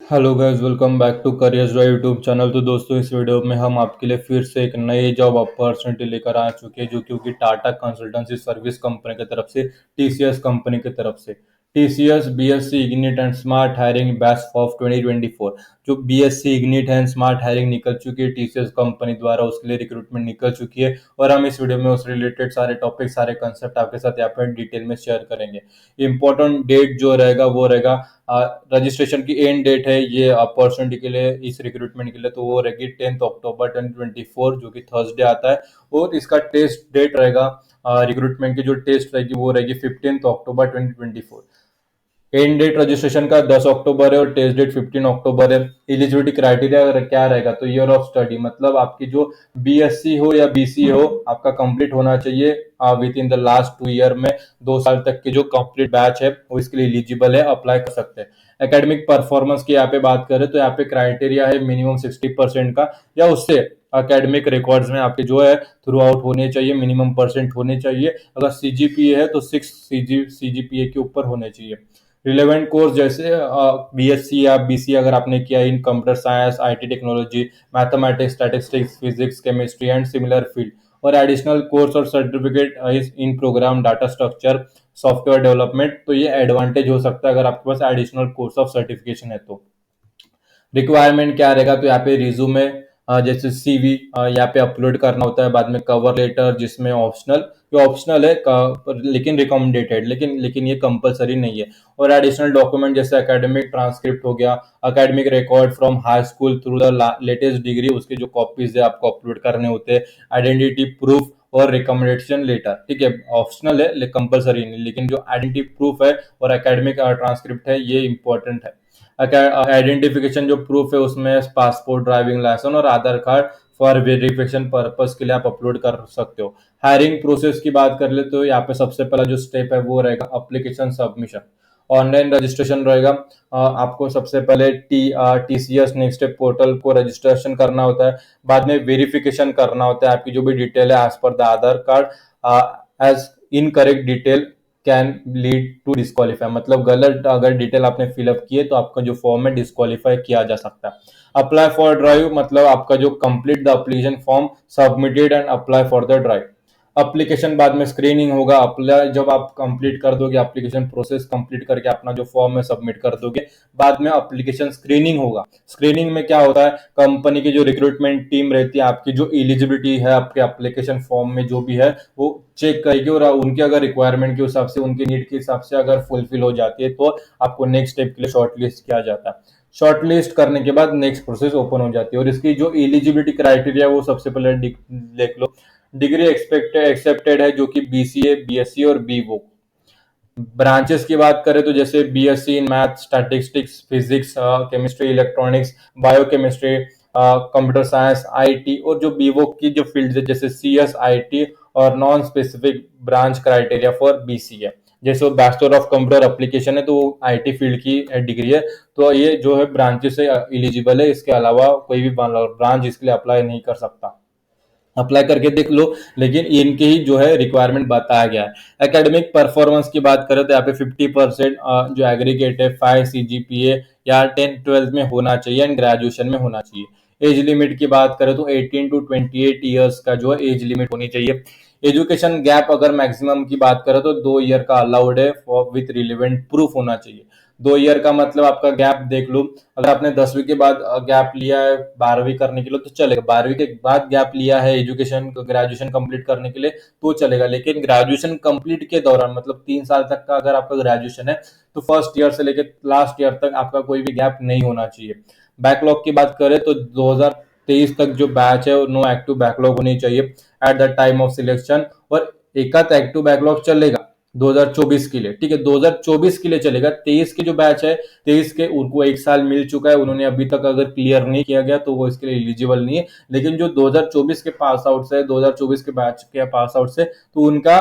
Hello guys, welcome back to careers drive YouTube channel. तो दोस्तों, इस वीडियो में हम आपके लिए फिर से एक नई जॉब अपॉर्चुनिटी लेकर आ चुके हैं, जो कि टाटा कंसल्टेंसी सर्विस कंपनी की तरफ से, टीसीएस कंपनी की तरफ से। TCS BSc ignite and smart hiring batch of 2024। जो BSc ignite and smart hiring निकल चुकी है टीसीएस कंपनी द्वारा, उसके लिए रिक्रूटमेंट निकल चुकी है। और हम इस वीडियो में उस रिलेटेड सारे टॉपिक, सारे कंसेप्ट आपके साथ यहाँ पे डिटेल में शेयर करेंगे। इंपॉर्टेंट डेट जो रहेगा वो रहेगा, रजिस्ट्रेशन की एंड डेट है ये अपॉर्चुनिटी के लिए, इस रिक्रूटमेंट के लिए, तो वो रहेगी 10 अक्टूबर 2024, जो कि थर्सडे आता है। और इसका टेस्ट डेट रहेगा, रिक्रूटमेंट की जो टेस्ट रहेगी वो रहेगी 15 अक्टूबर 2024। एंड डेट रजिस्ट्रेशन का 10 अक्टूबर है और टेस्ट डेट 15 अक्टूबर है। एलिजिबिलिटी क्राइटेरिया क्या रहेगा, तो ईयर ऑफ स्टडी, मतलब आपकी जो बीएससी हो या बीसी हो, आपका कंप्लीट होना चाहिए with in the last 2 year में। 2 साल तक की जो कंप्लीट बैच है वो इसके लिए एलिजिबल है, अप्लाई कर सकते हैं। एकेडमिक परफॉर्मेंस की यहाँ पे बात करें तो यहाँ पे क्राइटेरिया है मिनिमम 60% का या उससे। एकेडमिक रिकॉर्ड्स में आपके जो है थ्रू आउट होने चाहिए, मिनिमम परसेंट होने चाहिए। अगर सीजीपीए है तो 6 सीजीपीए के ऊपर होने चाहिए। रिलेवेंट कोर्स जैसे बीएससी या बीसी अगर आपने किया in computer science, IT technology, mathematics, statistics, physics, chemistry and similar field. और एडिशनल कोर्स और certificate in program data structure, software development, तो ये एडवांटेज हो सकता है अगर आपके पास एडिशनल कोर्स ऑफ सर्टिफिकेशन है तो। रिक्वायरमेंट क्या रहेगा, तो यहाँ पे रिज्यूमे, जैसे सीवी यहाँ पे अपलोड करना होता है। बाद में कवर लेटर, जिसमें ऑप्शनल, ये ऑप्शनल है लेकिन रिकमेंडेड, लेकिन ये कंपलसरी नहीं है। और एडिशनल डॉक्यूमेंट जैसे एकेडमिक ट्रांसक्रिप्ट हो गया, academic record from high school through the latest degree, उसके जो कॉपीज है आपको अपलोड करने होते हैं। आइडेंटिटी प्रूफ और रिकमेंडेशन लेटर, ठीक है, ऑप्शनल है, कंपलसरी नहीं, लेकिन जो आइडेंटिटी प्रूफ है और एकेडमिक ट्रांसक्रिप्ट है ये इंपॉर्टेंट है। आइडेंटिफिकेशन जो प्रूफ है उसमें पासपोर्ट, ड्राइविंग लाइसेंस और आधार कार्ड फॉर वेरिफिकेशन पर्पस के लिए आप अपलोड कर सकते हो। हायरिंग प्रोसेस की बात कर ले तो यहाँ पे सबसे पहला जो स्टेप है वो रहेगा एप्लीकेशन सबमिशन। ऑनलाइन रजिस्ट्रेशन रहेगा। आपको सबसे पहले टीसीएस नेक्स्ट स्टेप पोर्टल को रजिस्ट्रेशन करना होता है। बाद में वेरिफिकेशन करना होता है, आपकी जो भी डिटेल है as per the Aadhaar card, as incorrect detail can lead to disqualify, मतलब गलत अगर डिटेल आपने फिलअप किए तो आपका जो फॉर्म है डिस्क्वालीफाई किया जा सकता है। अप्लाई फॉर ड्राइव, मतलब आपका जो complete the application form submitted and apply for the drive. Application बाद में स्क्रीनिंग होगा। अप्लाई जब आप कंप्लीट कर दोगे, एप्लीकेशन प्रोसेस कंप्लीट करके अपना जो फॉर्म है सबमिट कर दोगे, बाद में एप्लीकेशन स्क्रीनिंग होगा। स्क्रीनिंग में क्या होता है, कंपनी की जो रिक्रूटमेंट टीम रहती है, आपकी जो एलिजिबिलिटी है आपके एप्लीकेशन फॉर्म में जो भी है वो चेक करेगी, और उनके अगर रिक्वायरमेंट के हिसाब से, उनके नीड के हिसाब से अगर फुलफिल हो जाती है तो आपको नेक्स्ट स्टेप के लिए शॉर्टलिस्ट किया जाता है। शॉर्टलिस्ट करने के बाद नेक्स्ट प्रोसेस ओपन हो जाती है। और इसकी जो एलिजिबिलिटी क्राइटेरिया वो सबसे पहले देख लो। डिग्री एक्सेप्टेड है, जो कि बीसीए, बीएससी और बीवोक। ब्रांचेस की बात करें तो जैसे BSc in math, statistics, physics, chemistry, electronics, biochemistry, computer science, IT. और जो बीवोक की जो फील्ड है जैसे सीएस, आईटी और non specific branch criteria for BCA. जैसे वो बैचलर ऑफ कंप्यूटर एप्लीकेशन है तो वो आईटी फील्ड की डिग्री है, तो ये जो है ब्रांचेस से एलिजिबल है। इसके अलावा कोई भी ब्रांच इसके लिए अप्लाई नहीं कर सकता। अप्लाई करके देख लो, लेकिन इनके ही जो है रिक्वायरमेंट बताया गया है। एकेडमिक परफॉर्मेंस की बात करें तो यहाँ पे 50% जो एग्रीगेट है 5 सीजीपीए या 10-12 में होना चाहिए एंड ग्रेजुएशन में होना चाहिए। एज लिमिट की बात करें तो 18 टू 28 ईयर्स का जो है एज लिमिट होनी चाहिए। एजुकेशन गैप अगर मैक्सिमम की बात करें तो 2 ईयर का अलाउड है, विथ रिलेवेंट प्रूफ होना चाहिए। 2 ईयर का मतलब आपका गैप देख लो, अगर आपने 10वीं के बाद गैप लिया है 12वीं करने के लिए तो चलेगा, 12वीं के बाद गैप लिया है एजुकेशन ग्रेजुएशन कंप्लीट करने के लिए तो चलेगा। लेकिन ग्रेजुएशन कंप्लीट के दौरान, मतलब 3 साल तक का अगर आपका ग्रेजुएशन है तो फर्स्ट ईयर से लेकर लास्ट ईयर तक आपका कोई भी गैप नहीं होना चाहिए। बैकलॉग की बात करें तो 2023 तक जो बैच है नो एक्टिव बैकलॉग होनी चाहिए at the time of selection. और एक आध एक्टिव बैकलॉग चलेगा 2024 के लिए, ठीक है, 2024 के लिए चलेगा। 23 के जो बैच है, 23 के उनको 1 साल मिल चुका है, उन्होंने अभी तक अगर क्लियर नहीं किया गया तो वो इसके लिए एलिजिबल नहीं है। लेकिन जो 2024 के पास आउट से, 2024 के बैच के पास आउट से, तो उनका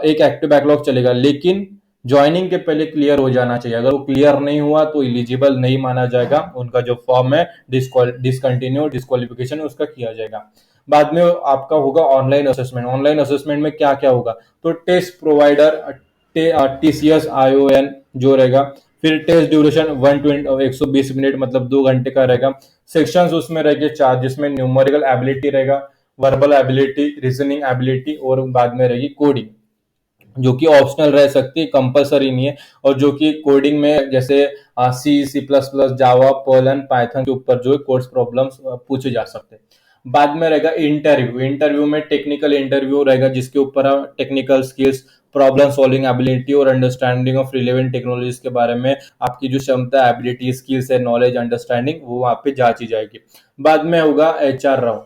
एक एक्टिव बैकलॉग चलेगा, लेकिन ज्वाइनिंग के पहले क्लियर हो जाना चाहिए। अगर वो क्लियर नहीं हुआ तो एलिजिबल नहीं माना जाएगा, उनका जो फॉर्म है डिसकंटिन्यू, डिस्क्वालिफिकेशन उसका किया जाएगा। बाद में आपका होगा ऑनलाइन असेसमेंट। ऑनलाइन असेसमेंट में क्या क्या होगा, तो टेस्ट प्रोवाइडर टीसीएस आईओएन जो रहेगा, फिर टेस्ट ड्यूरेशन 120 मतलब 2 घंटे का रहेगा। सेक्शंस उसमें रहेंगे 4, जिसमें न्यूमेरिकल एबिलिटी रहेगा, वर्बल एबिलिटी, रीजनिंग एबिलिटी और बाद में रहेगी कोडिंग, जो कि ऑप्शनल रह सकती है, कंपलसरी नहीं है। और जो कि कोडिंग में जैसे C++, Java, Perl and Python के ऊपर जो है कोड्स प्रॉब्लम्स पूछे जा सकते हैं। बाद में रहेगा इंटरव्यू। इंटरव्यू में टेक्निकल इंटरव्यू रहेगा, जिसके ऊपर technical skills, problem solving ability और अंडरस्टैंडिंग ऑफ रिलेवेंट टेक्नोलॉजीज के बारे में आपकी जो क्षमता, एबिलिटी, स्किल्स है, नॉलेज, अंडरस्टैंडिंग, वो वहां पे जांची जाएगी। बाद में होगा HR राउंड,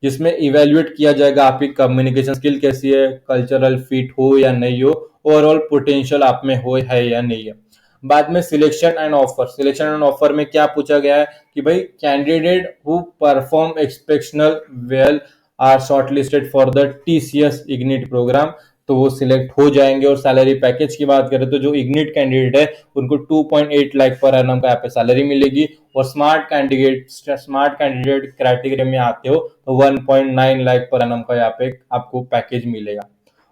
जिसमें इवेल्युएट किया जाएगा आपकी कम्युनिकेशन स्किल कैसी है, कल्चरल फिट हो या नहीं हो, ओवरऑल पोटेंशियल आप में हो है या नहीं है। बाद में selection and offer. Selection and offer में क्या पूछा गया है कि भाई candidate who perform exceptional well are shortlisted for the TCS ignite program, तो वो सिलेक्ट हो जाएंगे। और सैलरी पैकेज की बात करें तो जो इग्निट कैंडिडेट है उनको 2.8 लाख पर एनम का यहाँ पे सैलरी मिलेगी। और स्मार्ट कैंडिडेट क्राइटेरिया में आते हो तो 1.9 लाख पर एनम का यहाँ पे आपको पैकेज मिलेगा।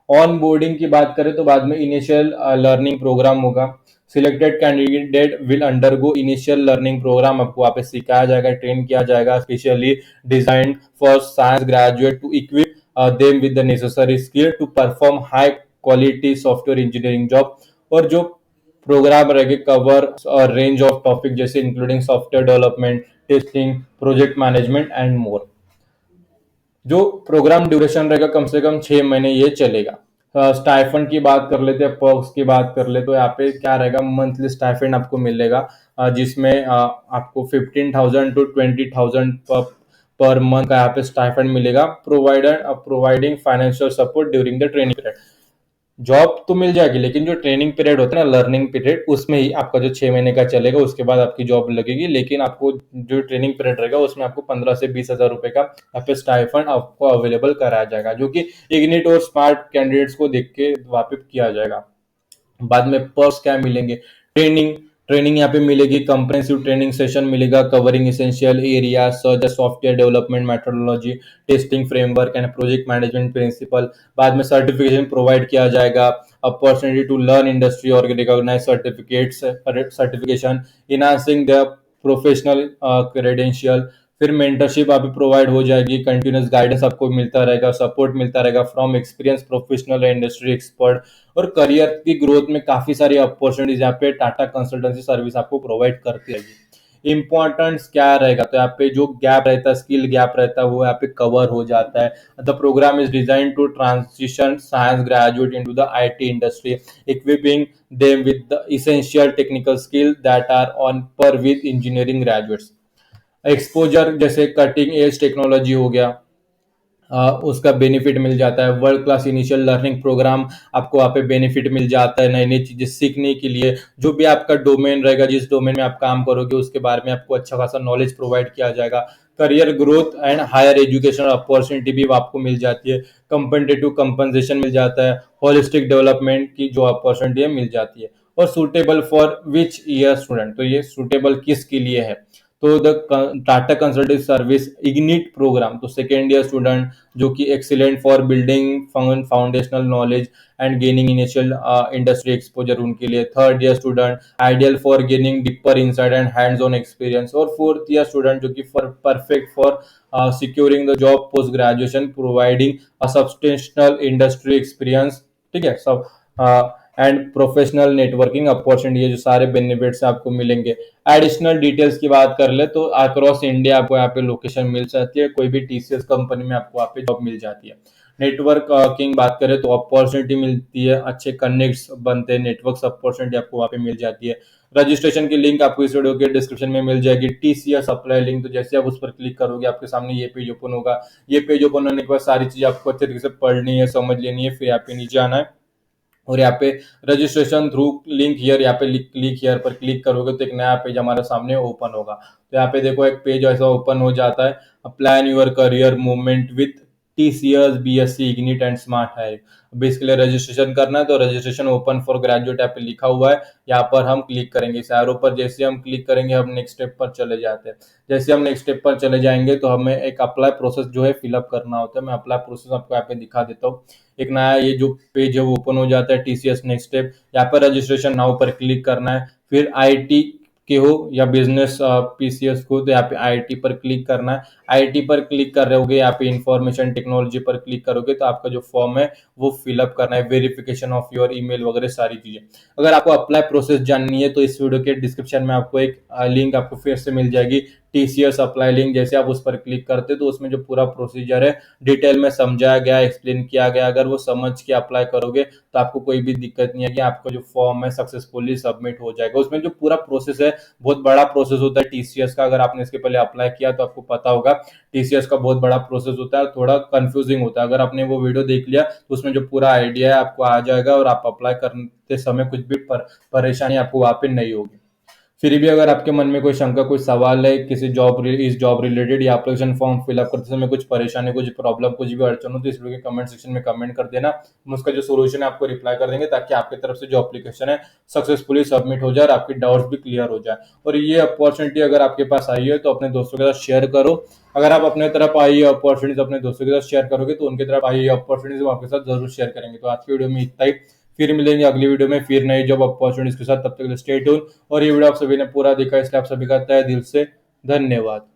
ऑन बोर्डिंग की बात करें तो बाद में इनिशियल लर्निंग प्रोग्राम होगा। Selected candidate will undergo initial learning program, आपको वहाँ पे सिखाया जाएगा, ट्रेन किया जाएगा, specially designed for science graduate to equip them with the necessary skill to perform high quality software engineering job. और जो प्रोग्राम रहेंगे कवर रेंज ऑफ टॉपिक, जैसे including software development, testing, project management and more. जो program duration रहेगा कम से कम 6 महीने ये चलेगा। स्टाइफंड की बात कर लेते हैं, पर्क्स की बात कर ले तो यहाँ पे क्या रहेगा, मंथली स्टाइफंड आपको मिलेगा, जिसमें आपको 15,000 to 20,000 पर मंथ का यहाँ पे स्टाइफंड मिलेगा, providing financial support during the training period. Job तो मिल जाएगी, लेकिन जो ट्रेनिंग पीरियड होता है ना, लर्निंग पीरियड, उसमें ही आपका जो 6 महीने का चलेगा, उसके बाद आपकी जॉब लगेगी। लेकिन आपको जो ट्रेनिंग पीरियड रहेगा उसमें आपको 15 से 20 हजार रुपए का यहाँ पे स्टाइफंड आपको अवेलेबल कराया जाएगा, जो कि इग्निट और स्मार्ट कैंडिडेट्स को देख के वापिस किया जाएगा। बाद में पर्क्स क्या मिलेंगे, ट्रेनिंग। ट्रेनिंग यहाँ पे मिलेगी, कंप्रेहेंसिव ट्रेनिंग सेशन मिलेगा covering essential area such as software development methodology, testing framework and project management principle. बाद में सर्टिफिकेशन प्रोवाइड किया जाएगा, अपॉर्चुनिटी टू लर्न इंडस्ट्री और recognise certification, enhancing the professional credential. फिर मेंटरशिप आपको प्रोवाइड हो जाएगी, कंटिन्यूस गाइडेंस आपको मिलता रहेगा, सपोर्ट मिलता रहेगा from experience professional industry expert. और करियर की ग्रोथ में काफी सारी अपॉर्चुनिटीज यहाँ पे टाटा कंसल्टेंसी सर्विस आपको प्रोवाइड करती रहेगी। इंपॉर्टेंस क्या रहेगा, तो यहाँ पे जो गैप रहता है, स्किल गैप रहता है, वो यहाँ पे कवर हो जाता है। The program is design to transition science graduate into the IT industry, equipping them with the essential technical skill that are on par with engineering graduates. Exposure जैसे कटिंग एज टेक्नोलॉजी हो गया, उसका benefit मिल जाता है। World class initial learning program, आपको वहाँ पे बेनिफिट मिल जाता है नई नई चीजें सीखने के लिए। जो भी आपका डोमेन रहेगा, जिस डोमेन में आप काम करोगे, उसके बारे में आपको अच्छा खासा नॉलेज प्रोवाइड किया जाएगा। Career growth and higher education opportunity भी आपको मिल जाती है, कंपेटेटिव कंपनसेशन मिल जाता है, होलिस्टिक डेवलपमेंट की जो अपॉर्चुनिटी है मिल जाती है। और suitable for which year student, तो ये सुटेबल किसके लिए है, तो the Tata consultancy service ignite program, तो सेकेंड ईयर स्टूडेंट जो कि excellent for building foundational knowledge and gaining initial industry exposure उनके लिए। Third year student ideal for gaining deeper inside and hands on experience. और फोर्थ ईयर स्टूडेंट जो कि for perfect for securing the job post graduation, providing a substantial industry experience. ठीक है सब, and professional networking opportunity, ये जो सारे benefits आपको मिलेंगे। एडिशनल डिटेल्स की बात कर ले तो अक्रॉस इंडिया आपको यहाँ पे लोकेशन मिल जाती है, कोई भी TCS कंपनी में आपको यहाँ पे जॉब मिल जाती है। नेटवर्क की बात करें तो अपॉर्चुनिटी मिलती है, अच्छे कनेक्ट्स बनते हैं, नेटवर्क अपॉर्चुनिटी आपको वहाँ पे मिल जाती है। रजिस्ट्रेशन की लिंक आपको इस वीडियो के डिस्क्रिप्शन में मिल जाएगी, TCS अप्लाई लिंक, तो जैसे आप उस पर क्लिक करोगे आपके सामने ये पेज ओपन होगा। ये पेज ओपन होने के बाद सारी चीजें आपको अच्छे तरीके से पढ़नी है, समझ लेनी है, फिर यहाँ पे नीचे आना है और यहाँ पे रजिस्ट्रेशन थ्रू लिंक हियर, यहाँ पे क्लिक हियर पर क्लिक करोगे तो एक नया पेज हमारे सामने ओपन होगा। तो यहाँ पे देखो एक पेज ऐसा ओपन हो जाता है, plan your career movement with TCS, BSc, ignite and smart hiring. अब इसके लिए रजिस्ट्रेशन करना है तो registration open for graduate app पे लिखा हुआ है, यहाँ पर हम क्लिक करेंगे। इस एरो पर जैसे हम क्लिक करेंगे हम नेक्स्ट स्टेप पर चले जाते हैं। जैसे हम नेक्स्ट स्टेप पर चले जाएंगे तो हमें एक अप्लाई प्रोसेस जो है फिलअप करना होता है। मैं अप्लाई प्रोसेस आपको यहाँ पे दिखा देता हूँ। एक नया ये जो पेज है वो ओपन हो जाता है, TCS नेक्स्ट स्टेप। यहाँ पर रजिस्ट्रेशन नाउ पर क्लिक करना है। फिर IT के हो या बिजनेस PCS को तो यहाँ पे IT पर क्लिक करना है। IT पर क्लिक कर रहे होगे, यहाँ पे इंफॉर्मेशन टेक्नोलॉजी पर क्लिक करोगे तो आपका जो फॉर्म है वो फिलअप करना है, वेरिफिकेशन ऑफ योर ईमेल वगैरह सारी चीजें। अगर आपको अप्लाई प्रोसेस जाननी है तो इस वीडियो के डिस्क्रिप्शन में आपको एक लिंक आपको फिर से मिल जाएगी, TCS अप्लाई लिंक। जैसे आप उस पर क्लिक करते हो तो उसमें जो पूरा प्रोसीजर है डिटेल में समझाया गया, एक्सप्लेन किया गया। अगर वो समझ के अप्लाई करोगे तो आपको कोई भी दिक्कत नहीं है कि आपका जो फॉर्म है सक्सेसफुली सबमिट हो जाएगा। उसमें जो पूरा प्रोसेस है बहुत बड़ा प्रोसेस होता है TCS का। अगर आपने इसके पहले अप्लाई किया तो आपको पता होगा TCS का बहुत बड़ा प्रोसेस होता है, थोड़ा कंफ्यूजिंग होता है। अगर आपने वो वीडियो देख लिया तो उसमें जो पूरा आइडिया है आपको आ जाएगा और आप अप्लाई करते समय कुछ भी परेशानी आपको वहां पे नहीं होगी। फिर भी अगर आपके मन में कोई शंका, कोई सवाल है किसी इस जॉब रिलेटेड या एप्लीकेशन फॉर्म फिलअप करते समय कुछ परेशानी, कुछ प्रॉब्लम, कुछ भी अड़चन हो तो इस वीडियो के कमेंट सेक्शन में कमेंट कर देना। हम उसका जो सोल्यूशन है आपको रिप्लाई कर देंगे ताकि आपकी तरफ से जो एप्लीकेशन है सक्सेसफुली सबमिट हो जाए और आपकी डाउट्स भी क्लियर हो जाए। और ये अपॉर्चुनिटी अगर आपके पास आई है तो अपने दोस्तों के साथ शेयर करो। अगर आप अपने तरफ आई अपॉर्चुनिटीज अपने दोस्तों के साथ शेयर करोगे तो उनकी तरफ आई अपॉर्चुनिटीज वो आपके साथ जरूर शेयर करेंगे। तो आज की वीडियो में इतना ही। फिर मिलेंगे अगली वीडियो में फिर नई जॉब अपॉर्चुनिटीज के साथ। तब तक स्टे ट्यून। और ये वीडियो आप सभी ने पूरा देखा इसलिए आप सभी का तहे दिल से धन्यवाद।